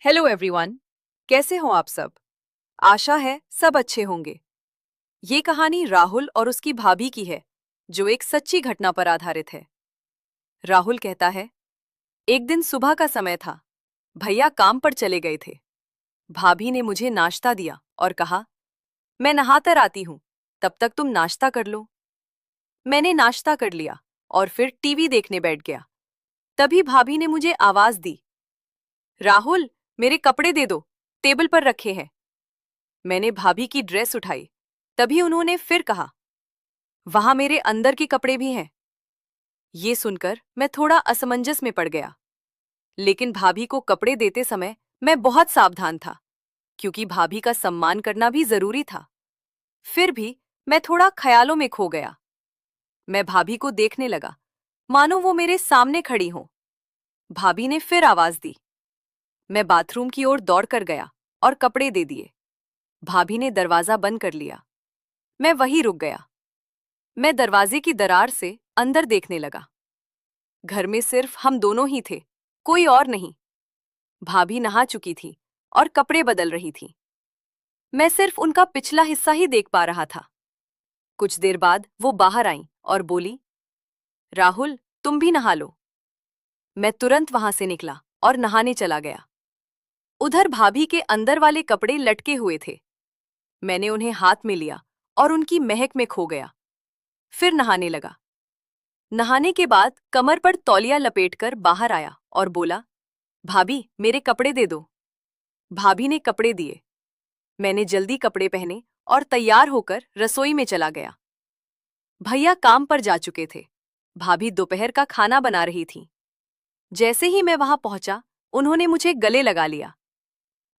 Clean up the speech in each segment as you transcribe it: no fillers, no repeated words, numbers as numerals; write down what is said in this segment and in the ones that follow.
Hello everyone. कैसे हो आप सब? आशा है सब अच्छे होंगे। ये कहानी राहुल और उसकी भाभी की है, जो एक सच्ची घटना पर आधारित है। राहुल कहता है, एक दिन सुबह का समय था। भैया काम पर चले गए थे। भाभी ने मुझे नाश्ता दिया और कहा, मैं नहाकर आती हूँ, तब तक तुम नाश्ता कर लो। मैंने नाश्ता कर लिया और फिर टीवी देखने बैठ गया। तभी भाभी ने मुझे आवाज दी, राहुल, मेरे कपड़े दे दो, टेबल पर रखे हैं। मैंने भाभी की ड्रेस उठाई। तभी उन्होंने फिर कहा, वहां मेरे अंदर के कपड़े भी हैं। ये सुनकर मैं थोड़ा असमंजस में पड़ गया, लेकिन भाभी को कपड़े देते समय मैं बहुत सावधान था, क्योंकि भाभी का सम्मान करना भी जरूरी था। फिर भी मैं थोड़ा ख्यालों में खो गया। मैं भाभी को देखने लगा, मानो वो मेरे सामने खड़ी हो। भाभी ने फिर आवाज दी। मैं बाथरूम की ओर दौड़ कर गया और कपड़े दे दिए। भाभी ने दरवाजा बंद कर लिया। मैं वहीं रुक गया। मैं दरवाजे की दरार से अंदर देखने लगा। घर में सिर्फ हम दोनों ही थे, कोई और नहीं। भाभी नहा चुकी थी और कपड़े बदल रही थी। मैं सिर्फ उनका पिछला हिस्सा ही देख पा रहा था। कुछ देर बाद वो बाहर आईं और बोली, राहुल, तुम भी नहा लो। मैं तुरंत वहां से निकला और नहाने चला गया। उधर भाभी के अंदर वाले कपड़े लटके हुए थे। मैंने उन्हें हाथ में लिया और उनकी महक में खो गया। फिर नहाने लगा। नहाने के बाद कमर पर तौलिया लपेटकर बाहर आया और बोला, भाभी, मेरे कपड़े दे दो। भाभी ने कपड़े दिए। मैंने जल्दी कपड़े पहने और तैयार होकर रसोई में चला गया। भैया काम पर जा चुके थे। भाभी दोपहर का खाना बना रही थी। जैसे ही मैं वहां पहुंचा, उन्होंने मुझे गले लगा लिया।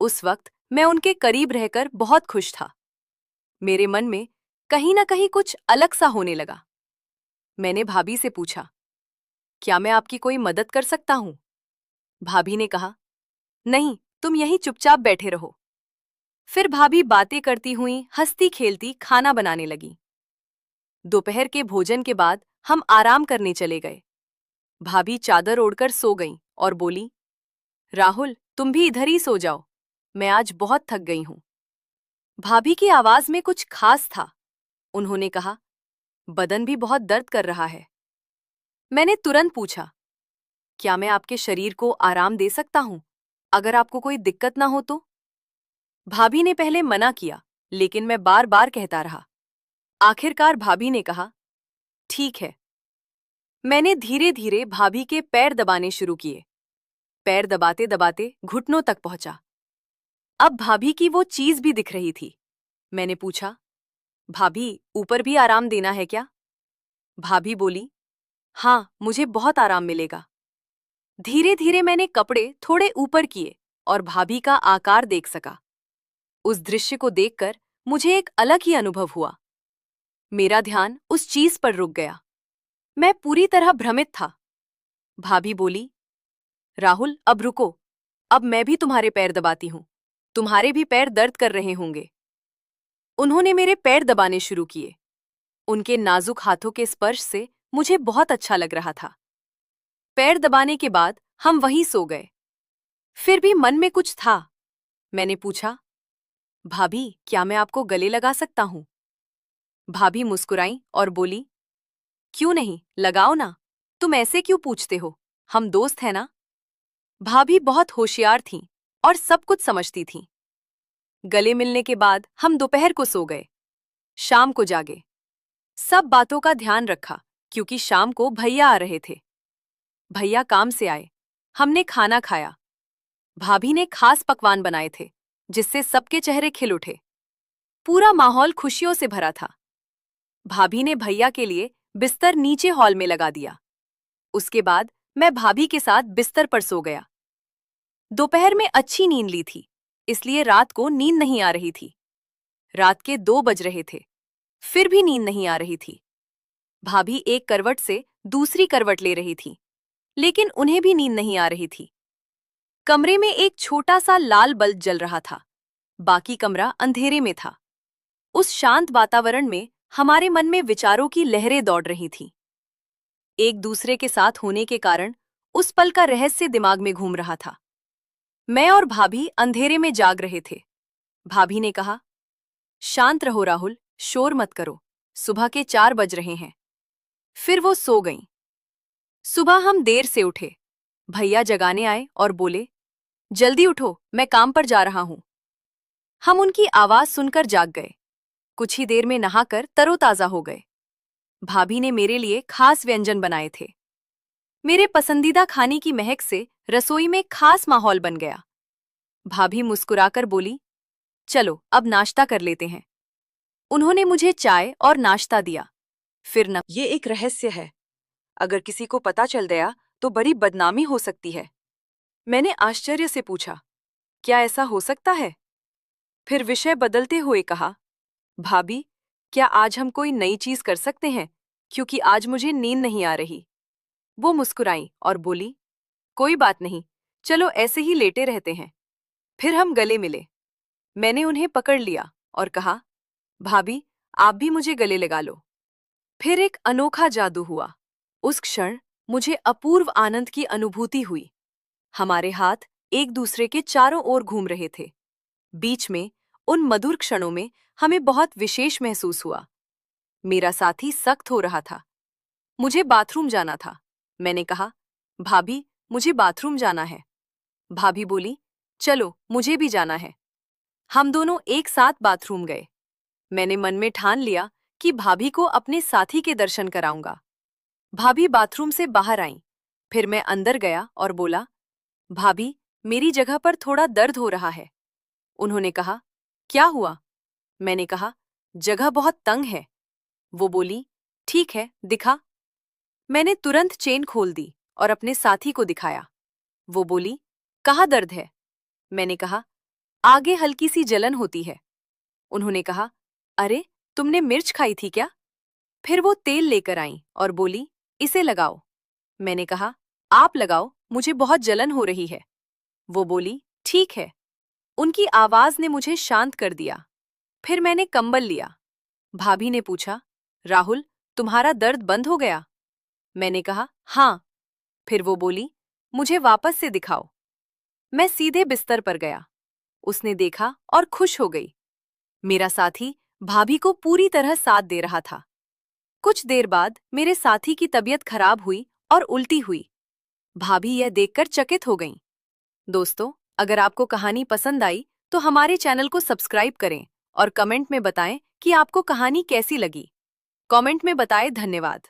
उस वक्त मैं उनके करीब रहकर बहुत खुश था। मेरे मन में कहीं ना कहीं कुछ अलग सा होने लगा। मैंने भाभी से पूछा, क्या मैं आपकी कोई मदद कर सकता हूं? भाभी ने कहा, नहीं, तुम यहीं चुपचाप बैठे रहो। फिर भाभी बातें करती हुई हंसती खेलती खाना बनाने लगी। दोपहर के भोजन के बाद हम आराम करने चले गए। भाभी चादर ओढ़कर सो गईं और बोली, राहुल, तुम भी इधर ही सो जाओ, मैं आज बहुत थक गई हूं। भाभी की आवाज में कुछ खास था। उन्होंने कहा, बदन भी बहुत दर्द कर रहा है। मैंने तुरंत पूछा, क्या मैं आपके शरीर को आराम दे सकता हूं, अगर आपको कोई दिक्कत ना हो तो? भाभी ने पहले मना किया, लेकिन मैं बार बार कहता रहा। आखिरकार भाभी ने कहा, ठीक है। मैंने धीरे धीरे भाभी के पैर दबाने शुरू किए। पैर दबाते दबाते घुटनों तक पहुंचा। अब भाभी की वो चीज भी दिख रही थी। मैंने पूछा, भाभी, ऊपर भी आराम देना है क्या? भाभी बोली, हाँ, मुझे बहुत आराम मिलेगा। धीरे धीरे मैंने कपड़े थोड़े ऊपर किए और भाभी का आकार देख सका। उस दृश्य को देखकर मुझे एक अलग ही अनुभव हुआ। मेरा ध्यान उस चीज पर रुक गया। मैं पूरी तरह भ्रमित था। भाभी बोली, राहुल, अब रुको। अब मैं भी तुम्हारे पैर दबाती हूं। तुम्हारे भी पैर दर्द कर रहे होंगे। उन्होंने मेरे पैर दबाने शुरू किए। उनके नाजुक हाथों के स्पर्श से मुझे बहुत अच्छा लग रहा था। पैर दबाने के बाद हम वहीं सो गए। फिर भी मन में कुछ था। मैंने पूछा, भाभी, क्या मैं आपको गले लगा सकता हूं? भाभी मुस्कुराई और बोली, क्यों नहीं, लगाओ ना। तुम ऐसे क्यों पूछते हो? हम दोस्त हैं ना। भाभी बहुत होशियार थीं और सब कुछ समझती थीं। गले मिलने के बाद हम दोपहर को सो गए। शाम को जागे। सब बातों का ध्यान रखा, क्योंकि शाम को भैया आ रहे थे। भैया काम से आए। हमने खाना खाया। भाभी ने खास पकवान बनाए थे, जिससे सबके चेहरे खिल उठे। पूरा माहौल खुशियों से भरा था। भाभी ने भैया के लिए बिस्तर नीचे हॉल में लगा दिया। उसके बाद मैं भाभी के साथ बिस्तर पर सो गया। दोपहर में अच्छी नींद ली थी, इसलिए रात को नींद नहीं आ रही थी। रात के 2 बज रहे थे, फिर भी नींद नहीं आ रही थी। भाभी एक करवट से दूसरी करवट ले रही थी, लेकिन उन्हें भी नींद नहीं आ रही थी। कमरे में एक छोटा सा लाल बल्ब जल रहा था। बाकी कमरा अंधेरे में था। उस शांत वातावरण में हमारे मन में विचारों की लहरें दौड़ रही थीं। एक दूसरे के साथ होने के कारण उस पल का रहस्य दिमाग में घूम रहा था। मैं और भाभी अंधेरे में जाग रहे थे। भाभी ने कहा, शांत रहो राहुल, शोर मत करो, सुबह के 4 बज रहे हैं। फिर वो सो गईं। सुबह हम देर से उठे। भैया जगाने आए और बोले, जल्दी उठो, मैं काम पर जा रहा हूं। हम उनकी आवाज सुनकर जाग गए। कुछ ही देर में नहाकर तरोताजा हो गए। भाभी ने मेरे लिए खास व्यंजन बनाए थे। मेरे पसंदीदा खाने की महक से रसोई में खास माहौल बन गया। भाभी मुस्कुराकर बोली, चलो अब नाश्ता कर लेते हैं। उन्होंने मुझे चाय और नाश्ता दिया। फिर न ये एक रहस्य है। अगर किसी को पता चल गया तो बड़ी बदनामी हो सकती है। मैंने आश्चर्य से पूछा, क्या ऐसा हो सकता है? फिर विषय बदलते हुए कहा, भाभी, क्या आज हम कोई नई चीज कर सकते हैं, क्योंकि आज मुझे नींद नहीं आ रही। वो मुस्कुराई और बोली, कोई बात नहीं, चलो ऐसे ही लेटे रहते हैं। फिर हम गले मिले। मैंने उन्हें पकड़ लिया और कहा, भाभी, आप भी मुझे गले लगा लो। फिर एक अनोखा जादू हुआ। उस क्षण मुझे अपूर्व आनंद की अनुभूति हुई। हमारे हाथ एक दूसरे के चारों ओर घूम रहे थे। बीच में उन मधुर क्षणों में हमें बहुत विशेष महसूस हुआ। मेरा साथी सख्त हो रहा था। मुझे बाथरूम जाना था। मैंने कहा, भाभी, मुझे बाथरूम जाना है। भाभी बोली, चलो, मुझे भी जाना है। हम दोनों एक साथ बाथरूम गए। मैंने मन में ठान लिया कि भाभी को अपने साथी के दर्शन कराऊंगा। भाभी बाथरूम से बाहर आईं। फिर मैं अंदर गया और बोला, भाभी, मेरी जगह पर थोड़ा दर्द हो रहा है। उन्होंने कहा, क्या हुआ? मैंने कहा, जगह बहुत तंग है। वो बोली, ठीक है, दिखा। मैंने तुरंत चेन खोल दी और अपने साथी को दिखाया। वो बोली, कहाँ दर्द है? मैंने कहा, आगे हल्की सी जलन होती है। उन्होंने कहा, अरे, तुमने मिर्च खाई थी क्या? फिर वो तेल लेकर आईं और बोली, इसे लगाओ। मैंने कहा, आप लगाओ, मुझे बहुत जलन हो रही है। वो बोली, ठीक है। उनकी आवाज ने मुझे शांत कर दिया। फिर मैंने कंबल लिया। भाभी ने पूछा, राहुल, तुम्हारा दर्द बंद हो गया? मैंने कहा, हाँ। फिर वो बोली, मुझे वापस से दिखाओ। मैं सीधे बिस्तर पर गया। उसने देखा और खुश हो गई। मेरा साथी भाभी को पूरी तरह साथ दे रहा था। कुछ देर बाद मेरे साथी की तबीयत खराब हुई और उल्टी हुई। भाभी यह देखकर चकित हो गईं। दोस्तों, अगर आपको कहानी पसंद आई तो हमारे चैनल को सब्सक्राइब करें और कमेंट में बताएं कि आपको कहानी कैसी लगी। कमेंट में बताएं। धन्यवाद।